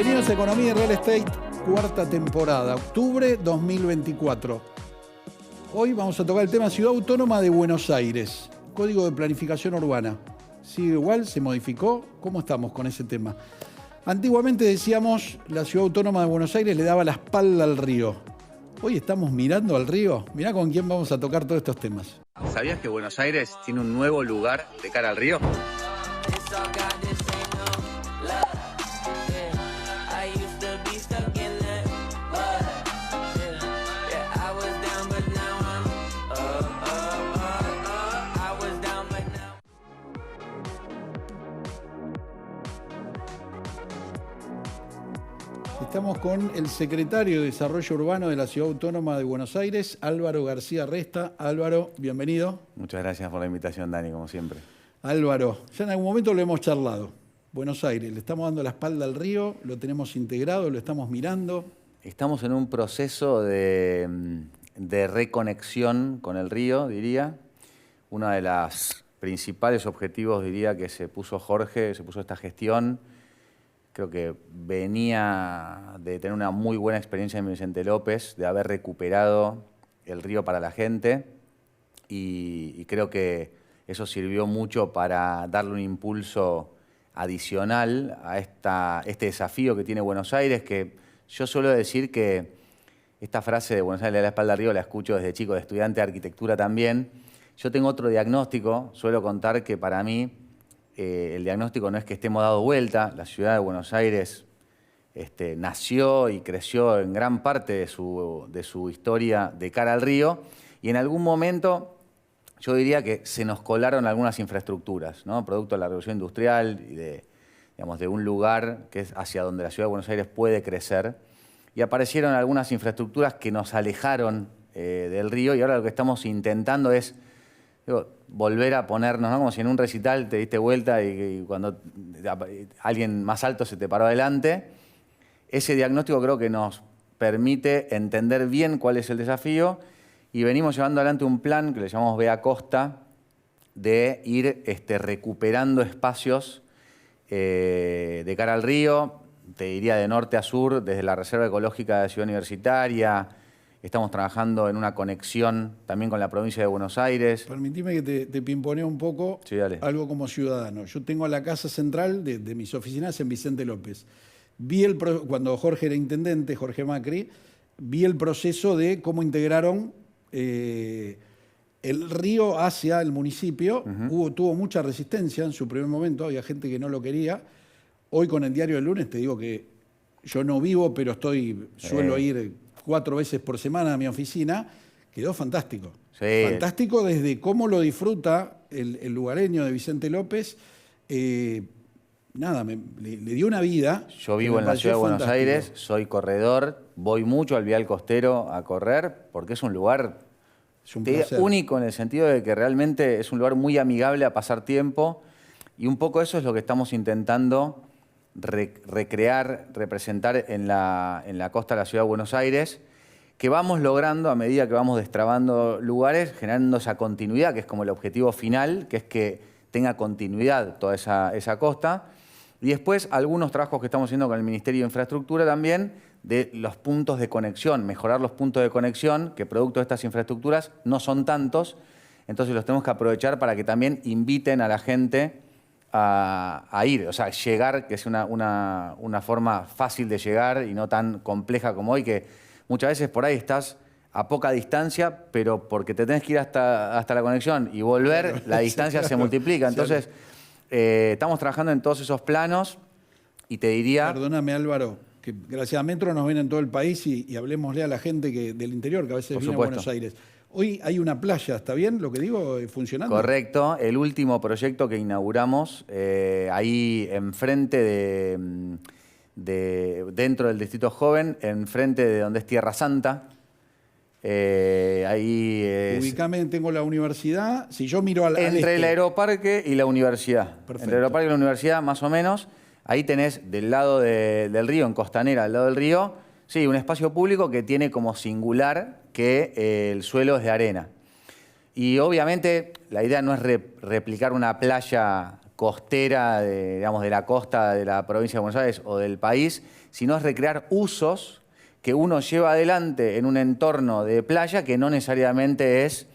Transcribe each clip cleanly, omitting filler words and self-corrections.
Bienvenidos a Economía y Real Estate, cuarta temporada, octubre 2024. Hoy vamos a tocar el tema Ciudad Autónoma de Buenos Aires, Código de Planificación Urbana. ¿Sigue igual? ¿Se modificó? ¿Cómo estamos con ese tema? Antiguamente decíamos, la Ciudad Autónoma de Buenos Aires le daba la espalda al río. Hoy estamos mirando al río. Mirá con quién vamos a tocar todos estos temas. ¿Sabías que Buenos Aires tiene un nuevo lugar de cara al río? Estamos con el secretario de Desarrollo Urbano de la Ciudad Autónoma de Buenos Aires, Álvaro García Resta. Álvaro, bienvenido. Muchas gracias por la invitación, Dani, como siempre. Álvaro, ya en algún momento lo hemos charlado. Buenos Aires, le estamos dando la espalda al río, lo tenemos integrado, lo estamos mirando. Estamos en un proceso de reconexión con el río, diría. Uno de los principales objetivos, diría, que se puso Jorge, se puso esta gestión. Creo que venía de tener una muy buena experiencia en Vicente López, de haber recuperado el río para la gente y creo que eso sirvió mucho para darle un impulso adicional a este desafío que tiene Buenos Aires, que yo suelo decir que esta frase de Buenos Aires le da la espalda al río la escucho desde chico, de estudiante de arquitectura también. Yo tengo otro diagnóstico, suelo contar que para mí el diagnóstico no es que estemos dado vuelta. La ciudad de Buenos Aires nació y creció en gran parte de su historia de cara al río y en algún momento yo diría que se nos colaron algunas infraestructuras, ¿no? Producto de la revolución industrial y de un lugar que es hacia donde la ciudad de Buenos Aires puede crecer y aparecieron algunas infraestructuras que nos alejaron del río y ahora lo que estamos intentando es volver a ponernos, ¿no? Como si en un recital te diste vuelta y cuando alguien más alto se te paró adelante. Ese diagnóstico creo que nos permite entender bien cuál es el desafío y venimos llevando adelante un plan que le llamamos Vea Costa de ir recuperando espacios de cara al río, te diría de norte a sur, desde la Reserva Ecológica de Ciudad Universitaria. Estamos trabajando en una conexión también con la provincia de Buenos Aires. Permitime que te pimponee un poco, sí, dale. Algo como ciudadano. Yo tengo la casa central de mis oficinas en Vicente López. Cuando Jorge era intendente, Jorge Macri, vi el proceso de cómo integraron el río hacia el municipio. Tuvo mucha resistencia en su primer momento, había gente que no lo quería. Hoy con el diario del lunes te digo que yo no vivo, pero suelo ir 4 veces por semana a mi oficina, quedó fantástico. Sí. Fantástico desde cómo lo disfruta el lugareño de Vicente López. Le dio una vida. Yo vivo en la ciudad de Buenos Aires, soy corredor, voy mucho al Vial Costero a correr, porque es un lugar único en el sentido de que realmente es un lugar muy amigable a pasar tiempo, y un poco eso es lo que estamos intentando recrear, representar en la costa de la ciudad de Buenos Aires, que vamos logrando a medida que vamos destrabando lugares, generando esa continuidad, que es como el objetivo final, que es que tenga continuidad toda esa costa. Y después algunos trabajos que estamos haciendo con el Ministerio de Infraestructura también, de los puntos de conexión, mejorar los puntos de conexión, que producto de estas infraestructuras no son tantos, entonces los tenemos que aprovechar para que también inviten a la gente a ir, o sea, llegar, que es una forma fácil de llegar y no tan compleja como hoy, que muchas veces por ahí estás a poca distancia, pero porque te tenés que ir hasta la conexión y volver, la distancia se multiplica. Entonces, estamos trabajando en todos esos planos y te diría... Perdóname, Álvaro, que gracias a Metro nos ven en todo el país y hablemosle a la gente del interior, que a veces viene a Buenos Aires. Hoy hay una playa, ¿está bien lo que digo? ¿Funcionando? Correcto. El último proyecto que inauguramos ahí enfrente dentro del Distrito Joven, enfrente de donde es Tierra Santa. Ubicame, tengo la universidad. Si yo miro entre el aeroparque y la universidad. Perfecto. Entre el aeroparque y la universidad, más o menos. Ahí tenés del lado del río, en Costanera, al lado del río, sí, un espacio público que tiene como singular que el suelo es de arena. Y obviamente la idea no es replicar una playa costera, digamos, de la costa de la provincia de Buenos Aires o del país, sino es recrear usos que uno lleva adelante en un entorno de playa que no necesariamente es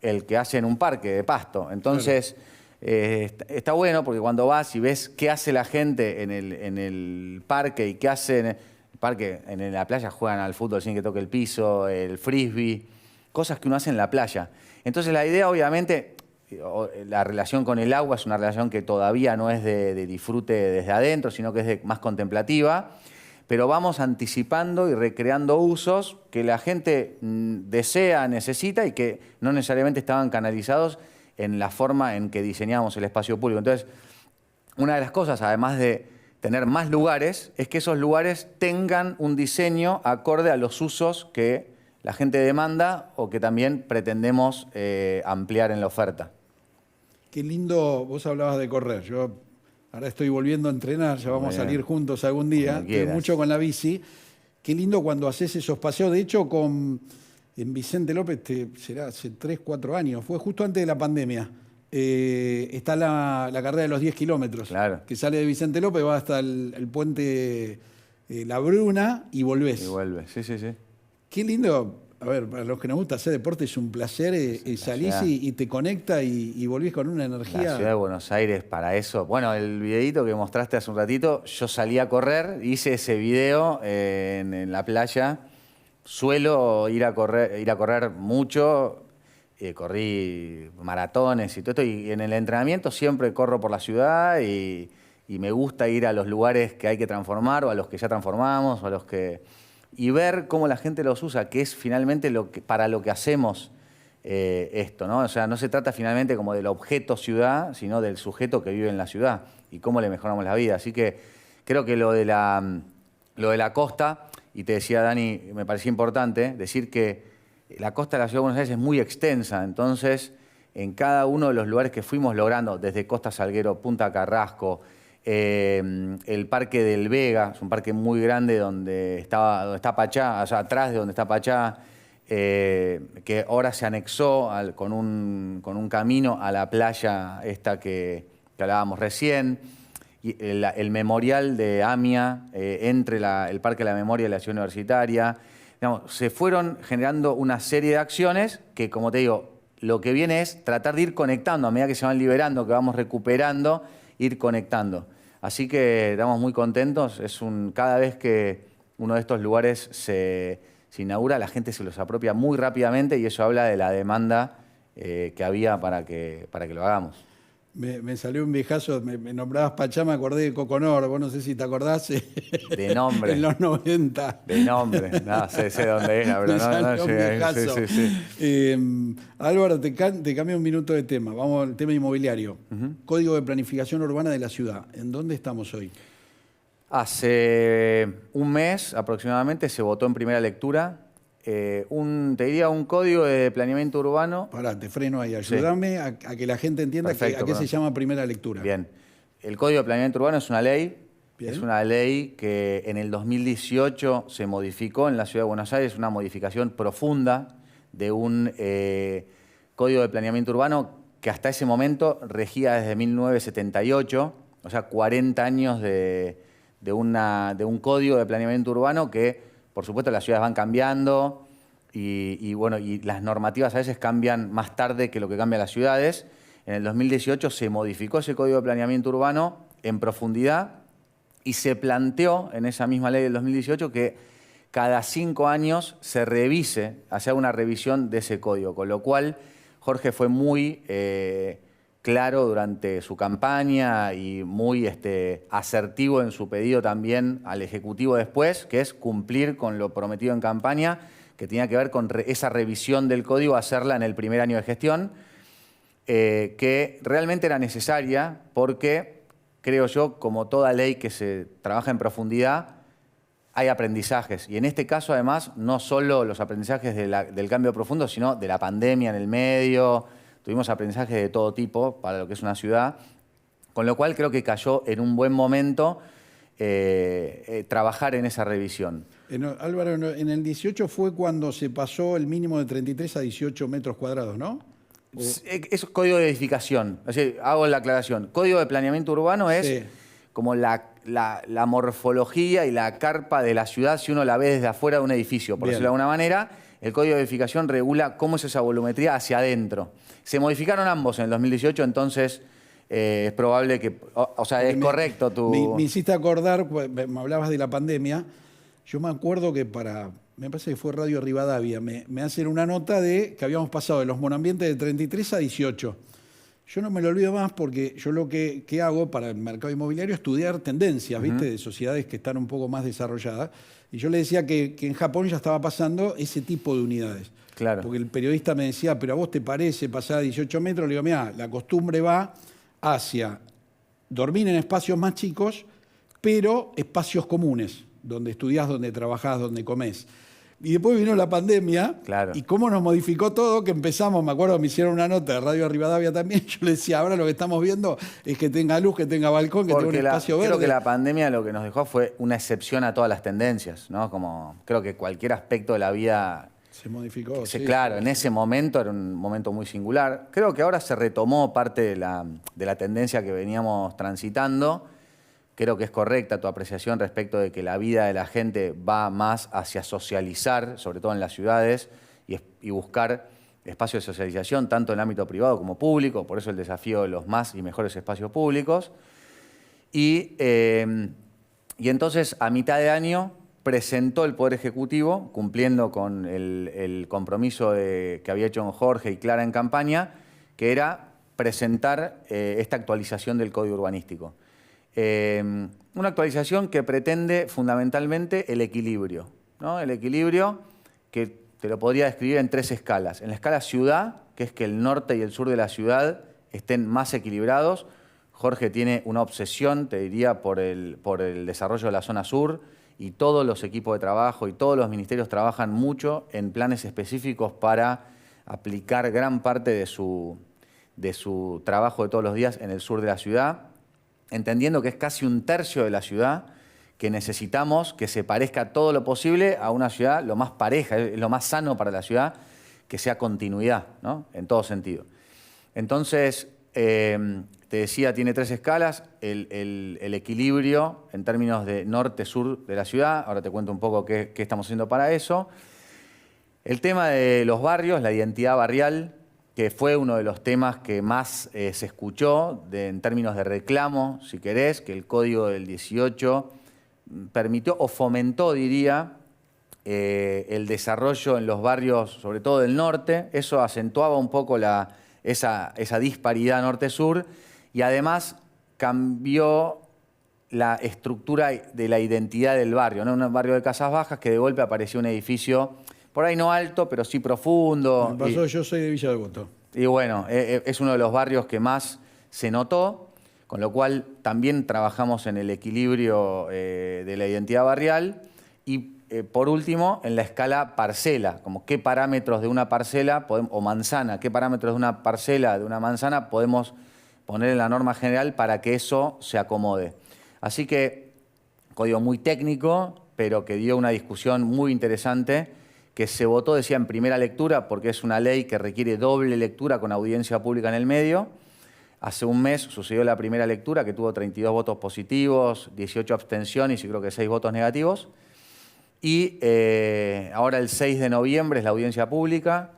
el que hace en un parque de Pasto. Entonces, está bueno porque cuando vas y ves qué hace la gente en el parque y qué hace en el parque, en la playa juegan al fútbol sin que toque el piso, el frisbee, cosas que uno hace en la playa. Entonces la idea, obviamente, la relación con el agua es una relación que todavía no es de disfrute desde adentro, sino que es más contemplativa, pero vamos anticipando y recreando usos que la gente desea, necesita y que no necesariamente estaban canalizados en la forma en que diseñamos el espacio público. Entonces, una de las cosas, además de tener más lugares, es que esos lugares tengan un diseño acorde a los usos que la gente demanda o que también pretendemos ampliar en la oferta. Qué lindo, vos hablabas de correr. Yo ahora estoy volviendo a entrenar, ya vamos a salir juntos algún día. Estoy mucho con la bici. Qué lindo cuando haces esos paseos. De hecho, en Vicente López, será hace 3, 4 años, fue justo antes de la pandemia. Está la carrera de los 10 kilómetros, claro, que sale de Vicente López, va hasta el puente La Bruna y volvés. Y vuelve, sí, sí, sí. Qué lindo. A ver, para los que nos gusta hacer deporte es un placer, salís y te conecta y volvés con una energía. La ciudad de Buenos Aires para eso. Bueno, el videíto que mostraste hace un ratito, yo salí a correr, hice ese video en la playa. Suelo ir a correr mucho, corrí maratones y todo esto, y en el entrenamiento siempre corro por la ciudad y me gusta ir a los lugares que hay que transformar o a los que ya transformamos o a los que... y ver cómo la gente los usa, que es finalmente para lo que hacemos esto, ¿no? O sea, no se trata finalmente como del objeto ciudad, sino del sujeto que vive en la ciudad y cómo le mejoramos la vida. Así que creo que lo de la costa, y te decía Dani, me parecía importante decir que la costa de la Ciudad de Buenos Aires es muy extensa, entonces en cada uno de los lugares que fuimos logrando, desde Costa Salguero, Punta Carrasco, el Parque del Vega, es un parque muy grande donde está Pachá, o sea, atrás de donde está Pachá, que ahora se anexó con un camino a la playa esta que hablábamos recién, y el memorial de AMIA, entre el Parque de la Memoria y la Ciudad Universitaria. Digamos, se fueron generando una serie de acciones que, como te digo, lo que viene es tratar de ir conectando, a medida que se van liberando, que vamos recuperando, ir conectando. Así que estamos muy contentos. Cada vez que uno de estos lugares se inaugura, la gente se los apropia muy rápidamente y eso habla de la demanda que había para que lo hagamos. Me salió un viejazo, me nombrabas Pachá, me acordé de Coconor, vos no sé si te acordás. De nombre. En los 90. De nombre, no, sé dónde era, pero no llegué. Sí. Álvaro, te cambio un minuto de tema, vamos al tema inmobiliario. Código de Planificación Urbana de la Ciudad, ¿en dónde estamos hoy? Hace un mes aproximadamente se votó en primera lectura te diría un código de planeamiento urbano. Pará, te freno ahí, ayúdame a que la gente entienda a qué se llama primera lectura. Bien, el Código de Planeamiento Urbano es una ley. Bien. Es una ley que en el 2018 se modificó en la Ciudad de Buenos Aires, una modificación profunda de un Código de Planeamiento Urbano que hasta ese momento regía desde 1978, o sea, 40 años de un Código de Planeamiento Urbano que, por supuesto, las ciudades van cambiando y las normativas a veces cambian más tarde que lo que cambian las ciudades. En el 2018 se modificó ese Código de Planeamiento Urbano en profundidad y se planteó en esa misma ley del 2018 que cada 5 años se revise, hacer una revisión de ese código, con lo cual Jorge fue muy claro durante su campaña y muy asertivo en su pedido también al Ejecutivo después, que es cumplir con lo prometido en campaña, que tenía que ver con esa revisión del código, hacerla en el primer año de gestión, que realmente era necesaria porque, creo yo, como toda ley que se trabaja en profundidad, hay aprendizajes. Y en este caso, además, no solo los aprendizajes del cambio profundo, sino de la pandemia en el medio. Tuvimos aprendizajes de todo tipo para lo que es una ciudad, con lo cual creo que cayó en un buen momento trabajar en esa revisión. Álvaro, en el 18 fue cuando se pasó el mínimo de 33 a 18 metros cuadrados, ¿no? Es código de edificación. O sea, hago la aclaración. Código de planeamiento urbano es Sí. como la morfología y la carpa de la ciudad si uno la ve desde afuera de un edificio, por Bien. decirlo de alguna manera. El código de edificación regula cómo es esa volumetría hacia adentro. Se modificaron ambos en el 2018, entonces es probable que... O sea, es correcto tu... Me hiciste acordar, me hablabas de la pandemia. Yo me acuerdo que me parece que fue Radio Rivadavia, me hacen una nota de que habíamos pasado de los monoambientes de 33 a 18. Yo no me lo olvido más porque yo lo que hago para el mercado inmobiliario es estudiar tendencias, ¿viste? De sociedades que están un poco más desarrolladas. Y yo le decía que en Japón ya estaba pasando ese tipo de unidades. Claro. Porque el periodista me decía, pero a vos te parece pasar a 18 metros. Le digo, mira, la costumbre va hacia dormir en espacios más chicos, pero espacios comunes, donde estudiás, donde trabajás, donde comés. Y después vino la pandemia, Claro. y cómo nos modificó todo, que empezamos, me acuerdo, me hicieron una nota de Radio Rivadavia también, yo le decía, ahora lo que estamos viendo es que tenga luz, que tenga balcón, que tenga un espacio verde. Creo que la pandemia lo que nos dejó fue una excepción a todas las tendencias, ¿no? Como creo que cualquier aspecto de la vida... Se modificó, sí. Claro, en ese momento era un momento muy singular. Creo que ahora se retomó parte de la tendencia que veníamos transitando. Creo que es correcta tu apreciación respecto de que la vida de la gente va más hacia socializar, sobre todo en las ciudades, y buscar espacios de socialización, tanto en el ámbito privado como público, por eso el desafío de los más y mejores espacios públicos. Y entonces, a mitad de año, presentó el Poder Ejecutivo, cumpliendo con el compromiso que había hecho con Jorge y Clara en campaña, que era presentar esta actualización del Código Urbanístico. Una actualización que pretende fundamentalmente el equilibrio, ¿no? El equilibrio que te lo podría describir en 3 escalas. En la escala ciudad, que es que el norte y el sur de la ciudad estén más equilibrados. Jorge tiene una obsesión, te diría, por el desarrollo de la zona sur, y todos los equipos de trabajo y todos los ministerios trabajan mucho en planes específicos para aplicar gran parte de su trabajo de todos los días en el sur de la ciudad, entendiendo que es casi 1/3 de la ciudad que necesitamos que se parezca todo lo posible a una ciudad lo más pareja, es lo más sano para la ciudad, que sea continuidad, ¿no? En todo sentido. Entonces, te decía, tiene 3 escalas, el equilibrio en términos de norte-sur de la ciudad, ahora te cuento un poco qué estamos haciendo para eso. El tema de los barrios, la identidad barrial, que fue uno de los temas que más se escuchó en términos de reclamo, si querés, que el Código del 18 permitió o fomentó, diría, el desarrollo en los barrios, sobre todo del norte. Eso acentuaba un poco esa disparidad norte-sur y además cambió la estructura de la identidad del barrio, ¿no? Un barrio de casas bajas que de golpe apareció un edificio, por ahí no alto, pero sí profundo. Me pasó, yo soy de Villa Devoto. Y bueno, es uno de los barrios que más se notó, con lo cual también trabajamos en el equilibrio de la identidad barrial. Y por último, en la escala parcela, como qué parámetros de una parcela o manzana, qué parámetros de una parcela, de una manzana podemos poner en la norma general para que eso se acomode. Así que, código muy técnico, pero que dio una discusión muy interesante, que se votó, decía, en primera lectura, porque es una ley que requiere doble lectura con audiencia pública en el medio. Hace un mes sucedió la primera lectura, que tuvo 32 votos positivos, 18 abstenciones y creo que 6 votos negativos. Y ahora el 6 de noviembre es la audiencia pública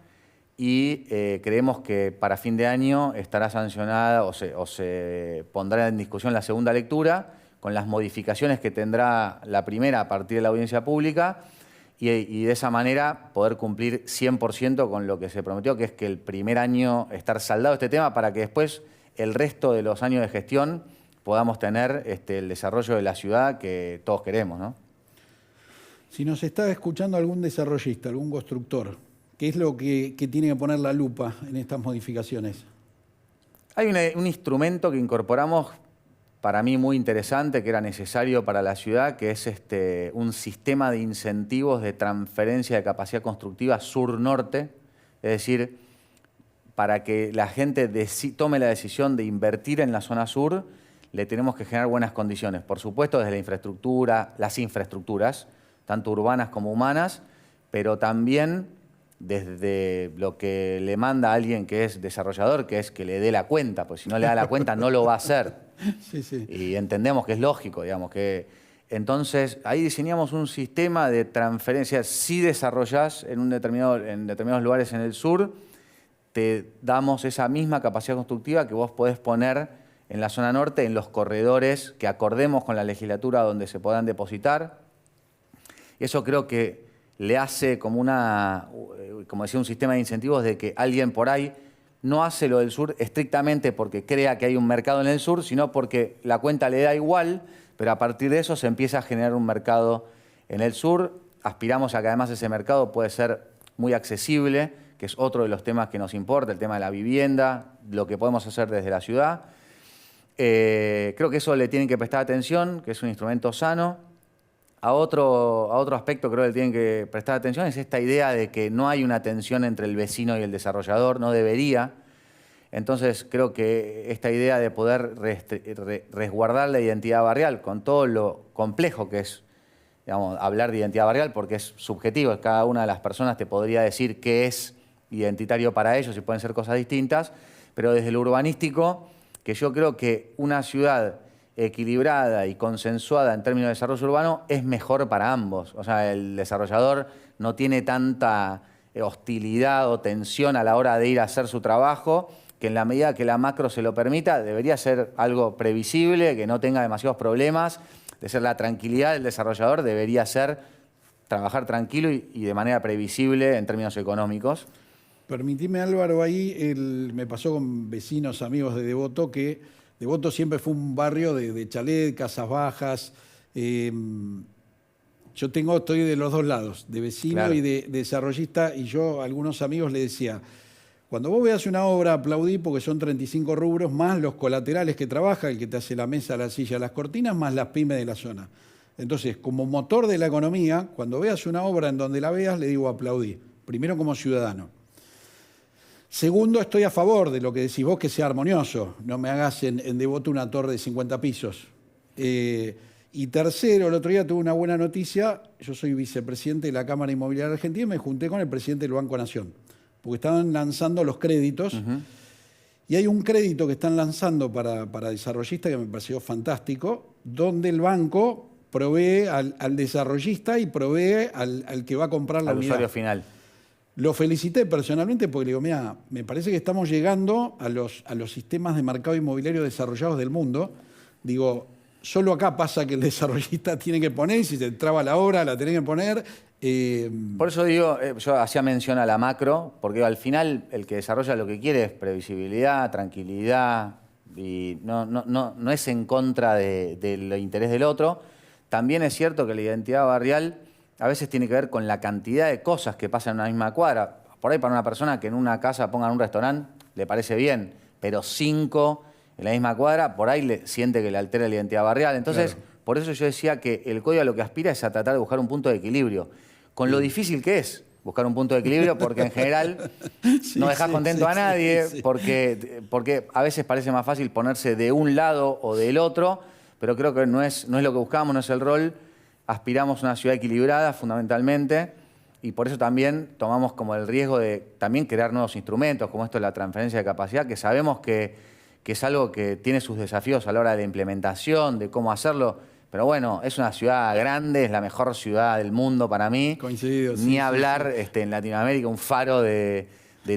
y creemos que para fin de año estará sancionada o se pondrá en discusión la segunda lectura con las modificaciones que tendrá la primera a partir de la audiencia pública y de esa manera poder cumplir 100% con lo que se prometió, que es que el primer año estar saldado este tema para que después el resto de los años de gestión podamos tener el desarrollo de la ciudad que todos queremos, ¿no? Si nos está escuchando algún desarrollista, algún constructor, ¿qué es lo que tiene que poner la lupa en estas modificaciones? Hay un instrumento que incorporamos para mí muy interesante, que era necesario para la ciudad, que es un sistema de incentivos de transferencia de capacidad constructiva sur-norte, es decir, para que la gente tome la decisión de invertir en la zona sur, le tenemos que generar buenas condiciones. Por supuesto, desde la infraestructura, las infraestructuras, tanto urbanas como humanas, pero también desde lo que le manda a alguien que es desarrollador, que es que le dé la cuenta, pues si no le da la cuenta no lo va a hacer. Sí, sí. Y entendemos que es lógico, digamos, que entonces ahí diseñamos un sistema de transferencia. Si desarrollás en determinados lugares en el sur, te damos esa misma capacidad constructiva que vos podés poner en la zona norte, en los corredores que acordemos con la legislatura donde se puedan depositar. Eso creo que le hace como decía, un sistema de incentivos de que alguien por ahí no hace lo del sur estrictamente porque crea que hay un mercado en el sur, sino porque la cuenta le da igual, pero a partir de eso se empieza a generar un mercado en el sur. Aspiramos a que además ese mercado puede ser muy accesible, que es otro de los temas que nos importa, el tema de la vivienda, lo que podemos hacer desde la ciudad. Creo que eso le tienen que prestar atención, que es un instrumento sano. A otro aspecto creo que le tienen que prestar atención es esta idea de que no hay una tensión entre el vecino y el desarrollador, no debería. Entonces creo que esta idea de poder resguardar la identidad barrial con todo lo complejo que es, digamos, hablar de identidad barrial, porque es subjetivo, cada una de las personas te podría decir qué es identitario para ellos y pueden ser cosas distintas, pero desde lo urbanístico, que yo creo que una ciudad equilibrada y consensuada en términos de desarrollo urbano es mejor para ambos. O sea, el desarrollador no tiene tanta hostilidad o tensión a la hora de ir a hacer su trabajo, que en la medida que la macro se lo permita, debería ser algo previsible, que no tenga demasiados problemas. De ser la tranquilidad del desarrollador, debería ser trabajar tranquilo y de manera previsible en términos económicos. Permitime, Álvaro, ahí me pasó con vecinos, amigos de Devoto, que Devoto siempre fue un barrio de chalet, casas bajas. Yo estoy de los dos lados, de vecino Claro. y de desarrollista, y yo a algunos amigos les decía, cuando vos veas una obra, aplaudí porque son 35 rubros, más los colaterales que trabaja, el que te hace la mesa, la silla, las cortinas, más las pymes de la zona. Entonces, como motor de la economía, cuando veas una obra en donde la veas, le digo aplaudí. Primero como ciudadano. Segundo, estoy a favor de lo que decís vos, que sea armonioso. No me hagas en Devoto una torre de 50 pisos. Y tercero, el otro día tuve una buena noticia. Yo soy vicepresidente de la Cámara Inmobiliaria Argentina y me junté con el presidente del Banco Nación, porque estaban lanzando los créditos. Y hay un crédito que están lanzando para desarrollistas que me pareció fantástico, donde el banco provee al desarrollista y provee al que va a comprar la Al unidad. usuario final. Lo felicité personalmente porque le digo, mira, me parece que estamos llegando a los sistemas de mercado inmobiliario desarrollados del mundo. Digo, solo acá pasa que el desarrollista tiene que poner, y si se traba la obra, la tiene que poner. Por eso digo, yo hacía mención a la macro, porque al final el que desarrolla lo que quiere es previsibilidad, tranquilidad, y no es en contra del interés del otro. También es cierto que la identidad barrial a veces tiene que ver con la cantidad de cosas que pasan en una misma cuadra. Por ahí para una persona que en una casa pongan un restaurante le parece bien, pero 5 en la misma cuadra, por ahí siente que le altera la identidad barrial. Entonces, claro, por eso yo decía que el código a lo que aspira es a tratar de buscar un punto de equilibrio. Con lo difícil que es buscar un punto de equilibrio, porque en general no dejas contento a nadie, porque a veces parece más fácil ponerse de un lado o del otro, pero creo que no es lo que buscamos, no es el rol. Aspiramos a una ciudad equilibrada fundamentalmente y por eso también tomamos como el riesgo de también crear nuevos instrumentos, como esto de la transferencia de capacidad, que sabemos que es algo que tiene sus desafíos a la hora de la implementación, de cómo hacerlo. Pero bueno, es una ciudad grande, es la mejor ciudad del mundo para mí. Coincidido. Ni sí, hablar sí. En Latinoamérica, un faro de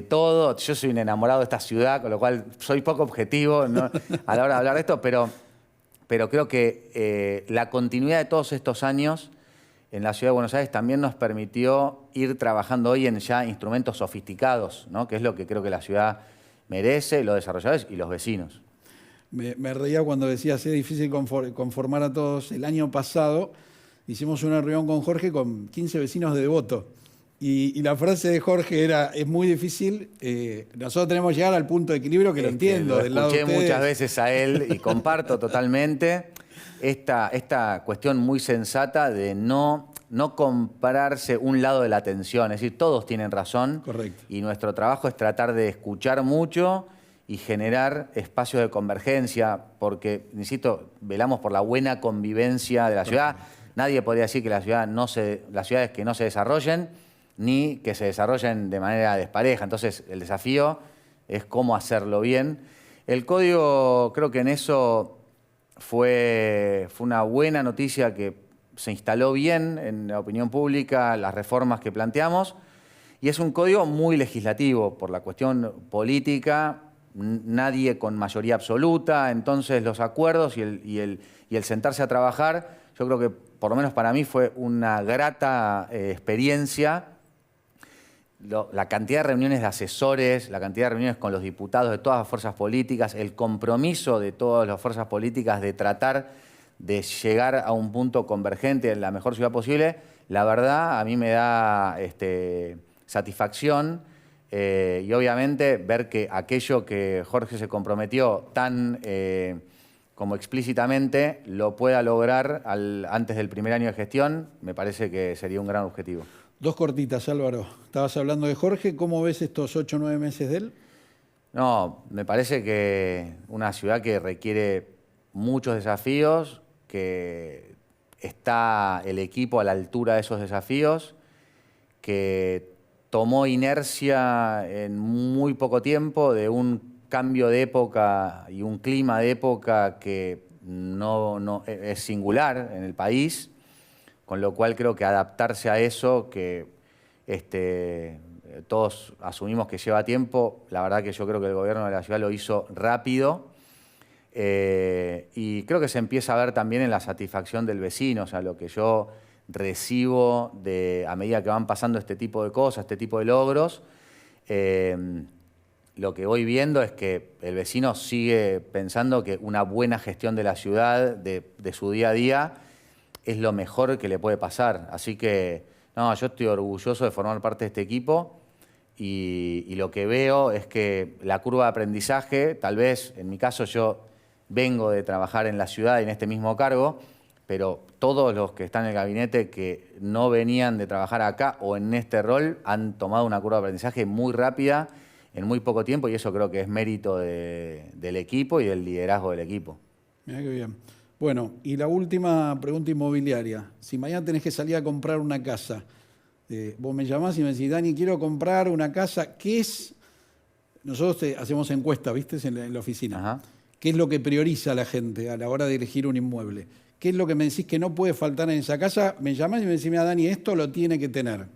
todo. Yo soy un enamorado de esta ciudad, con lo cual soy poco objetivo, ¿no? A la hora de hablar de esto, pero creo que la continuidad de todos estos años en la Ciudad de Buenos Aires también nos permitió ir trabajando hoy en ya instrumentos sofisticados, ¿no? Que es lo que creo que la ciudad merece, los desarrolladores y los vecinos. Me reía cuando decías, es difícil conformar a todos. El año pasado hicimos una reunión con Jorge con 15 vecinos de Devoto. Y la frase de Jorge era, es muy difícil, nosotros tenemos que llegar al punto de equilibrio que lo entiendo. Lo del lado de escuché ustedes. muchas veces a él y comparto totalmente esta cuestión muy sensata de no compararse un lado de la atención. Es decir, todos tienen razón. Correcto. Y nuestro trabajo es tratar de escuchar mucho y generar espacios de convergencia, porque, insisto, velamos por la buena convivencia de la ciudad. Nadie podría decir que las ciudades que no se desarrollen, ni que se desarrollen de manera despareja. Entonces, el desafío es cómo hacerlo bien. El código, creo que en eso fue una buena noticia que se instaló bien en la opinión pública, las reformas que planteamos, y es un código muy legislativo por la cuestión política, nadie con mayoría absoluta, entonces los acuerdos y el sentarse a trabajar, yo creo que por lo menos para mí fue una grata experiencia. La cantidad de reuniones de asesores, la cantidad de reuniones con los diputados de todas las fuerzas políticas, el compromiso de todas las fuerzas políticas de tratar de llegar a un punto convergente en la mejor ciudad posible, la verdad a mí me da satisfacción y obviamente ver que aquello que Jorge se comprometió tan como explícitamente lo pueda lograr antes del primer año de gestión, me parece que sería un gran objetivo. Dos cortitas, Álvaro. Estabas hablando de Jorge. ¿Cómo ves estos 8 o 9 meses de él? No, me parece que una ciudad que requiere muchos desafíos, que está el equipo a la altura de esos desafíos, que tomó inercia en muy poco tiempo de un cambio de época y un clima de época que no es singular en el país. Con lo cual creo que adaptarse a eso, que todos asumimos que lleva tiempo, la verdad que yo creo que el gobierno de la ciudad lo hizo rápido y creo que se empieza a ver también en la satisfacción del vecino, o sea, lo que yo recibo a medida que van pasando este tipo de cosas, este tipo de logros, lo que voy viendo es que el vecino sigue pensando que una buena gestión de la ciudad, de su día a día, es lo mejor que le puede pasar. Así que, no, yo estoy orgulloso de formar parte de este equipo y lo que veo es que la curva de aprendizaje, tal vez, en mi caso, yo vengo de trabajar en la ciudad y en este mismo cargo, pero todos los que están en el gabinete que no venían de trabajar acá o en este rol han tomado una curva de aprendizaje muy rápida en muy poco tiempo y eso creo que es mérito del equipo y del liderazgo del equipo. Mirá qué bien. Bueno, y la última pregunta inmobiliaria. Si mañana tenés que salir a comprar una casa, vos me llamás y me decís, Dani, quiero comprar una casa, ¿qué es? Nosotros hacemos encuestas, ¿viste? En la oficina. Ajá. ¿Qué es lo que prioriza a la gente a la hora de elegir un inmueble? ¿Qué es lo que me decís que no puede faltar en esa casa? Me llamás y me decís, mira, Dani, esto lo tiene que tener.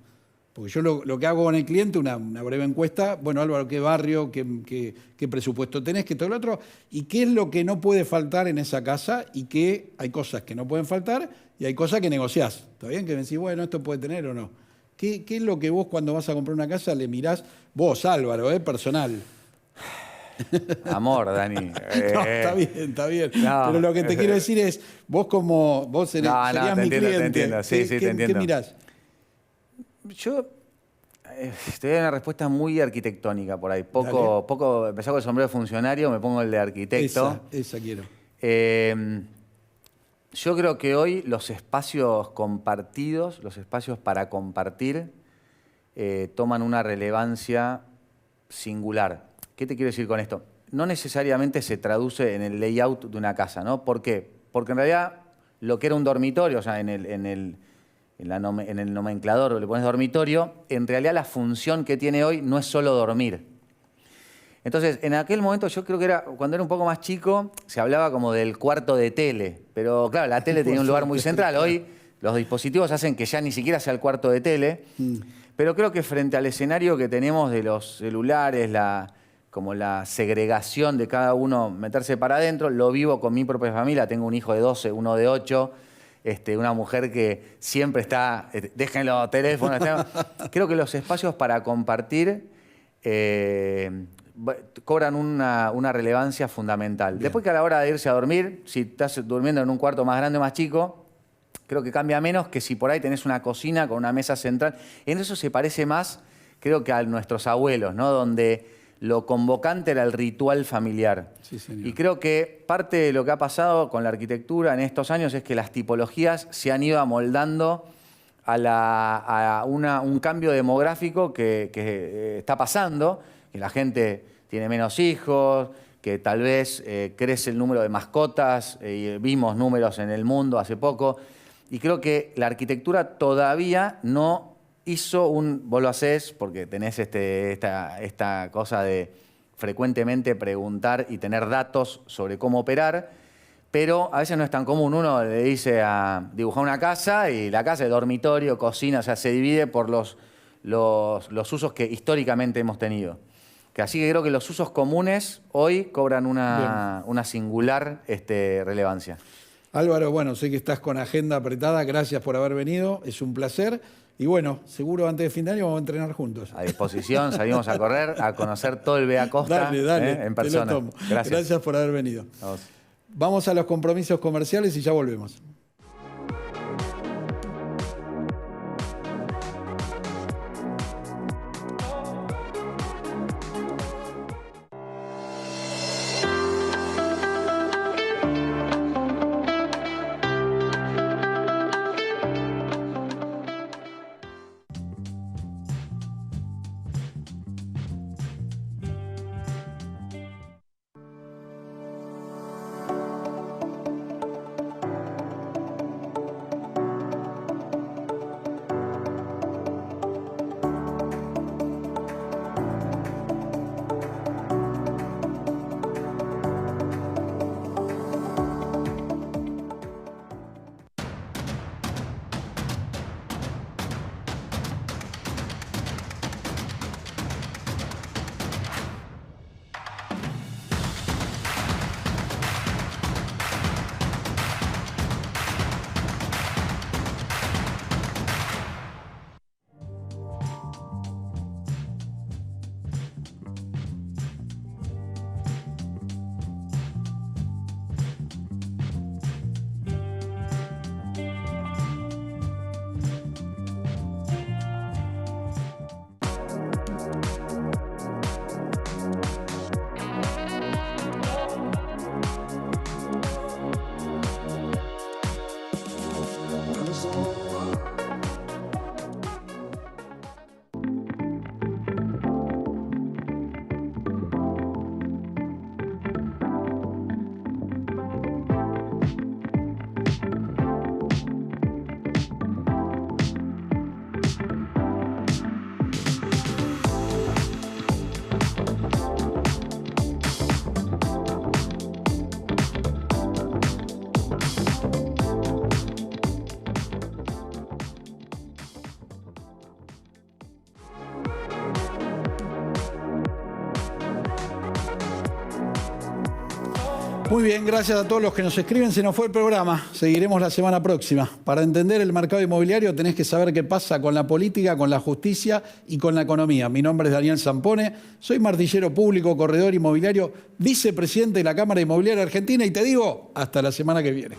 Porque yo lo que hago con el cliente, una breve encuesta, bueno, Álvaro, ¿qué barrio, qué presupuesto tenés, qué todo lo otro? ¿Y qué es lo que no puede faltar en esa casa? Y que hay cosas que no pueden faltar y hay cosas que negociás. ¿Está bien? Que me decís, bueno, esto puede tener o no. ¿Qué es lo que vos cuando vas a comprar una casa le mirás, vos, Álvaro, personal? Amor, Dani. No, está bien, está bien. No. Pero lo que te quiero decir es, vos serías mi cliente. Te entiendo. Sí, te entiendo. ¿Qué mirás? Yo te doy una respuesta muy arquitectónica por ahí. Empezar con el sombrero de funcionario, me pongo el de arquitecto. Esa quiero. Yo creo que hoy los espacios compartidos, los espacios para compartir, toman una relevancia singular. ¿Qué te quiero decir con esto? No necesariamente se traduce en el layout de una casa, ¿no? ¿Por qué? Porque en realidad lo que era un dormitorio, o sea, en el nomenclador le pones dormitorio, en realidad la función que tiene hoy no es solo dormir. Entonces, en aquel momento yo creo que cuando era un poco más chico, se hablaba como del cuarto de tele, pero claro, la tele tenía un lugar muy central. Hoy los dispositivos hacen que ya ni siquiera sea el cuarto de tele, pero creo que frente al escenario que tenemos de los celulares, como la segregación de cada uno meterse para adentro, lo vivo con mi propia familia, tengo un hijo de 12, uno de 8, una mujer que siempre está, dejen los teléfonos. Creo que los espacios para compartir cobran una relevancia fundamental. Bien. Después que a la hora de irse a dormir, si estás durmiendo en un cuarto más grande o más chico, creo que cambia menos que si por ahí tenés una cocina con una mesa central. En eso se parece más, creo que a nuestros abuelos, ¿no? Donde lo convocante era el ritual familiar. Sí, señor. Y creo que parte de lo que ha pasado con la arquitectura en estos años es que las tipologías se han ido amoldando a un cambio demográfico que está pasando, que la gente tiene menos hijos, que tal vez crece el número de mascotas, vimos números en el mundo hace poco, y creo que la arquitectura todavía no vos lo hacés porque tenés esta cosa de frecuentemente preguntar y tener datos sobre cómo operar, pero a veces no es tan común. Uno le dice a dibujar una casa y la casa es dormitorio, cocina, o sea, se divide por los usos que históricamente hemos tenido. Así que creo que los usos comunes hoy cobran una singular relevancia. Álvaro, bueno, sé que estás con agenda apretada, gracias por haber venido, es un placer. Y bueno, seguro antes de fin de año vamos a entrenar juntos. A disposición, salimos a correr, a conocer todo el Vea Costa en persona. Te lo tomo. Gracias. Gracias por haber venido. Vamos a los compromisos comerciales y ya volvemos. Muy bien, gracias a todos los que nos escriben. Se nos fue el programa. Seguiremos la semana próxima. Para entender el mercado inmobiliario tenés que saber qué pasa con la política, con la justicia y con la economía. Mi nombre es Daniel Zampone, soy martillero público, corredor inmobiliario, vicepresidente de la Cámara Inmobiliaria Argentina y te digo, hasta la semana que viene.